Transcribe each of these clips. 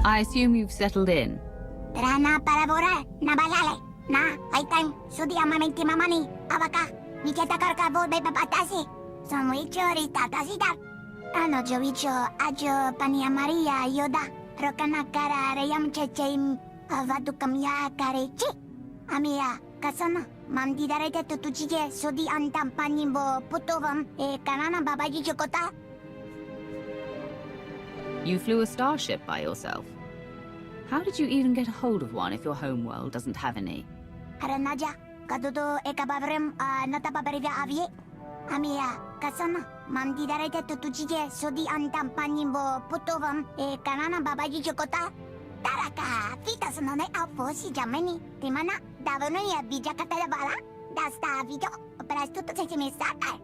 I assume you've settled in. Trana paravora, nabalale, na, aitan, sudia mamenti mamani, avaka, vichetakarka volbe papatasi, somuicho ritatasida. Ano jovicho, ajo pania Maria yoda, rokana kara reyam checheim, avadukamya karechi. Amia, kasana, mandi darete tutujije, sudi antam panimbo putovam, kanana babaji chokota. You flew a starship by yourself. How did you even get a hold of one if your homeworld doesn't have any? Aranaja, kadudo ekabavrem, natababarivya avye. Amia, kasana, mandi darete tutujije, sudi antam panimbo putovam, kanana babaji chokota. Taraka, fitas no ne alfosi jameni, timana, davano ya bijakata da bala, dasta video, prastuto se me sata.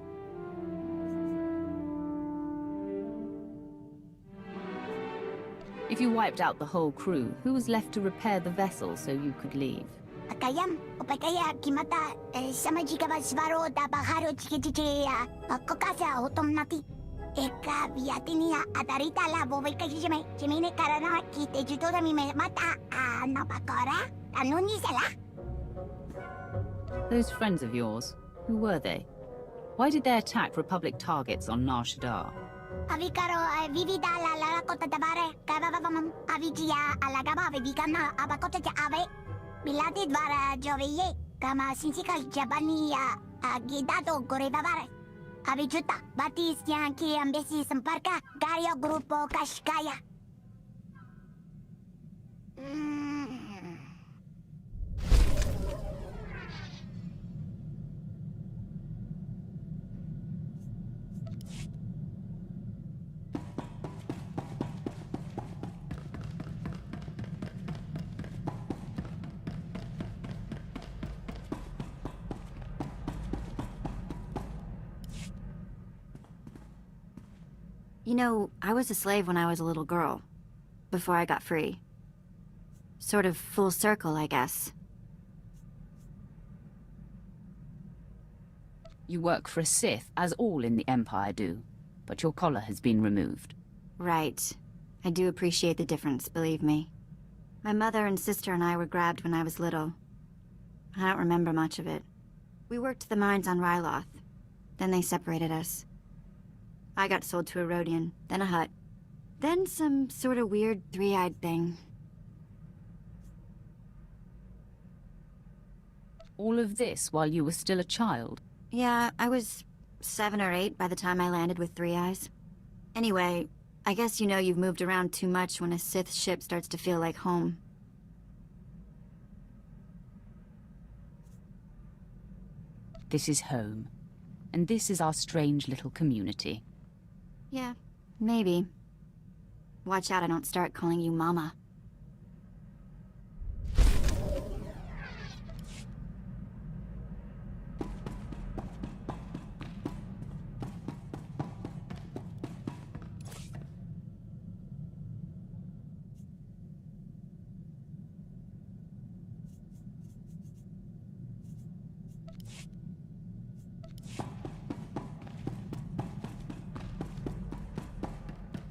If you wiped out the whole crew, who was left to repair the vessel so you could leave? Akayam, opakaya kimata, samajika svaro da baharo chikichiya, kokasa otomnati. Eka viatinia adarita la boveka jime, jimine karana kite jutora mi mata, napakora, anunisela. Those friends of yours, who were they? Why did they attack Republic targets on Nar Shaddaa? Avikaro, vivida la kota davare, kavavamam, avigia, alagaba, vigana, abakota ave. Milati dvara joveye, kama sinsika jabania, agidado gorevavare. Avijuta, batis yanki ambesi semparka, gario grupo kashkaya. You know, I was a slave when I was a little girl, before I got free. Sort of full circle, I guess. You work for a Sith, as all in the Empire do, but your collar has been removed. Right. I do appreciate the difference, believe me. My mother and sister and I were grabbed when I was little. I don't remember much of it. We worked the mines on Ryloth. Then they separated us. I got sold to a Rodian, then a Hutt. Then some sort of weird three-eyed thing. All of this while you were still a child? Yeah, I was 7 or 8 by the time I landed with 3 eyes. Anyway, I guess you know you've moved around too much when a Sith ship starts to feel like home. This is home. And this is our strange little community. Yeah, maybe. Watch out I don't start calling you Mama.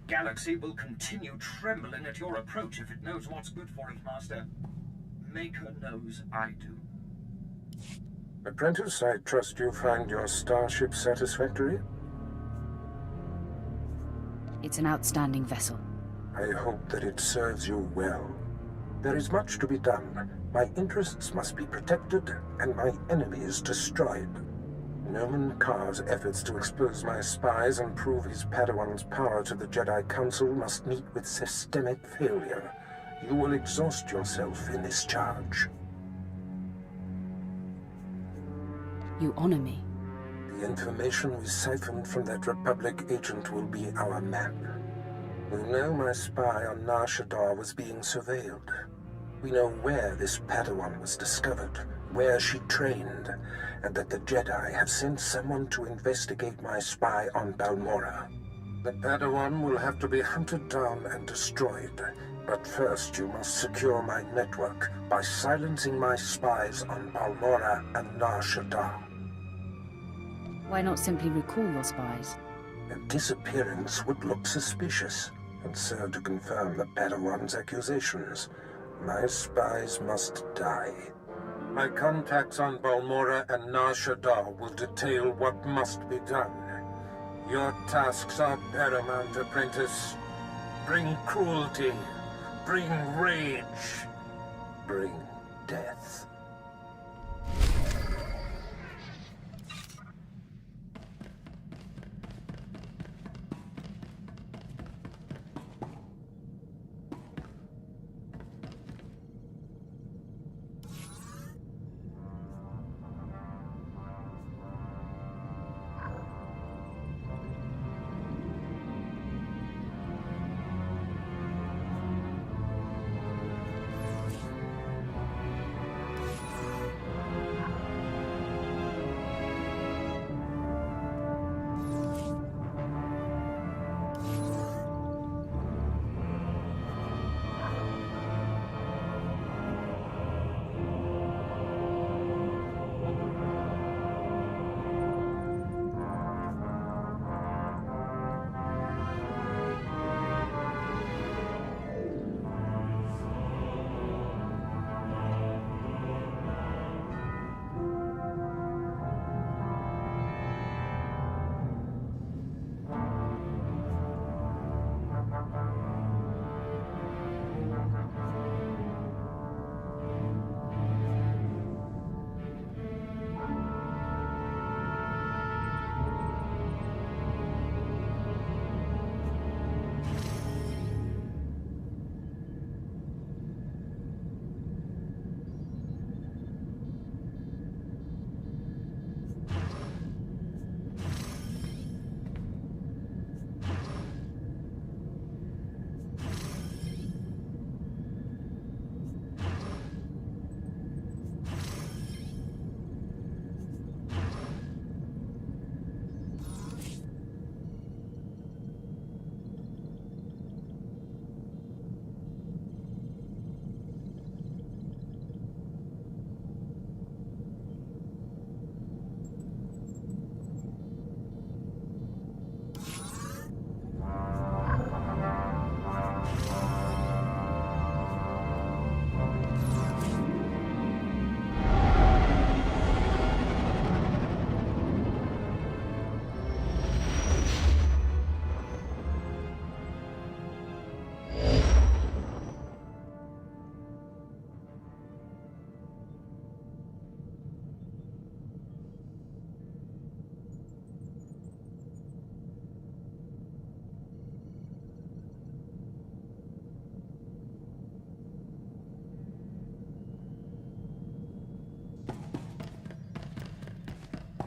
Galaxy will continue trembling at your approach if it knows what's good for it, Master. Maker knows I do. Apprentice, I trust you find your starship satisfactory? It's an outstanding vessel. I hope that it serves you well. There is much to be done. My interests must be protected, and my enemies destroyed. Noman Kar's efforts to expose my spies and prove his Padawan's power to the Jedi Council must meet with systemic failure. You will exhaust yourself in this charge. You honor me. The information we siphoned from that Republic agent will be our map. We know my spy on Nar Shaddaa was being surveilled. We know where this Padawan was discovered, where she trained, and that the Jedi have sent someone to investigate my spy on Balmorra. The Padawan will have to be hunted down and destroyed, but first you must secure my network by silencing my spies on Balmorra and Nar Shaddaa. Why not simply recall your spies? A disappearance would look suspicious. would serve to confirm the Padawan's accusations. My spies must die. My contacts on Balmora and Nar Shaddaa will detail what must be done. Your tasks are paramount, apprentice. Bring cruelty. Bring rage. Bring death.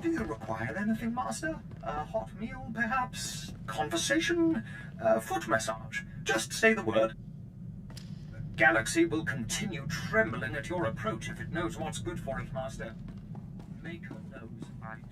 Do you require anything, Master? A hot meal, perhaps? Conversation? Foot massage? Just say the word. The galaxy will continue trembling at your approach if it knows what's good for it, Master. Maker knows I do.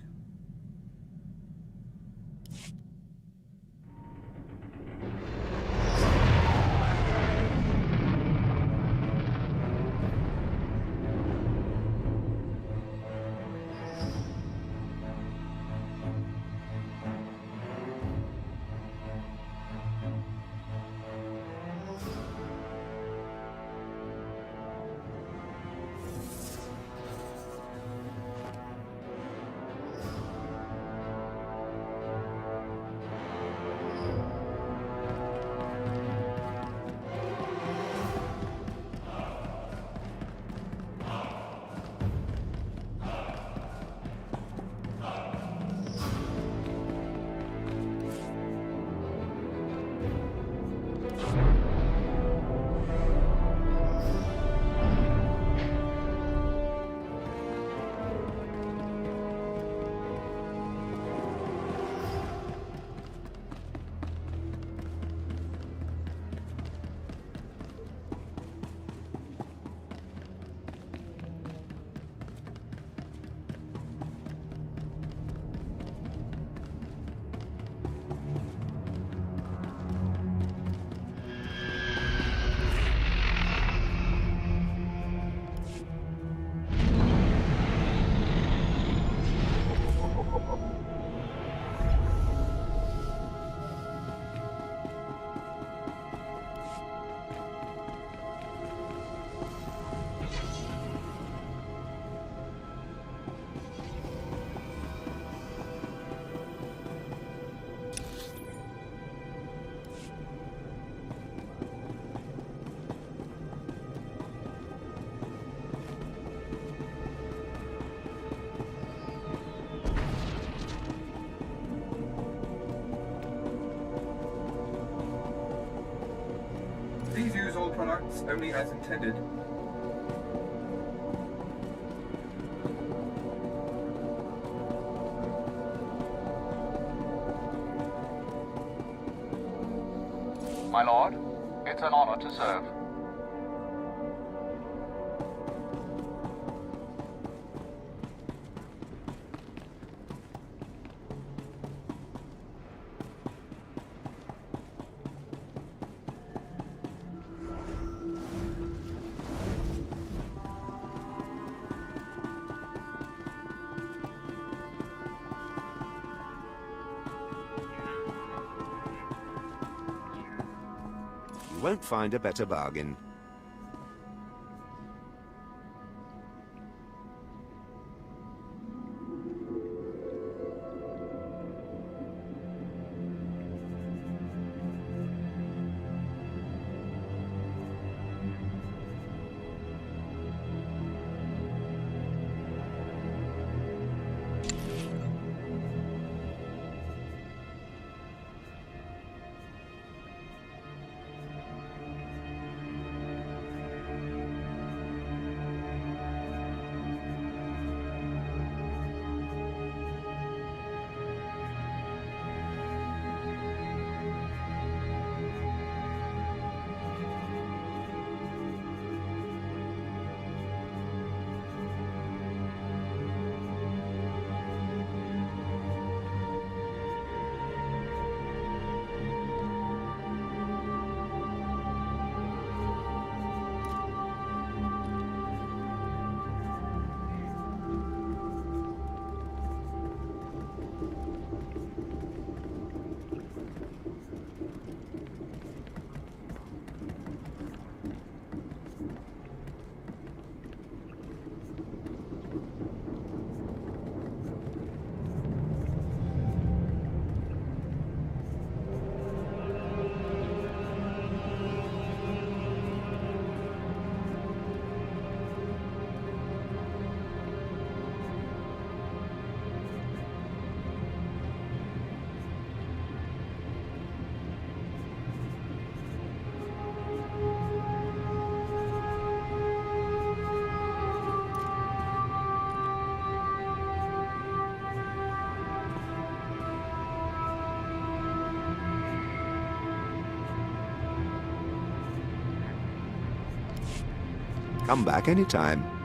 It's only as intended. My lord, it's an honor to serve. You won't find a better bargain. Come back anytime.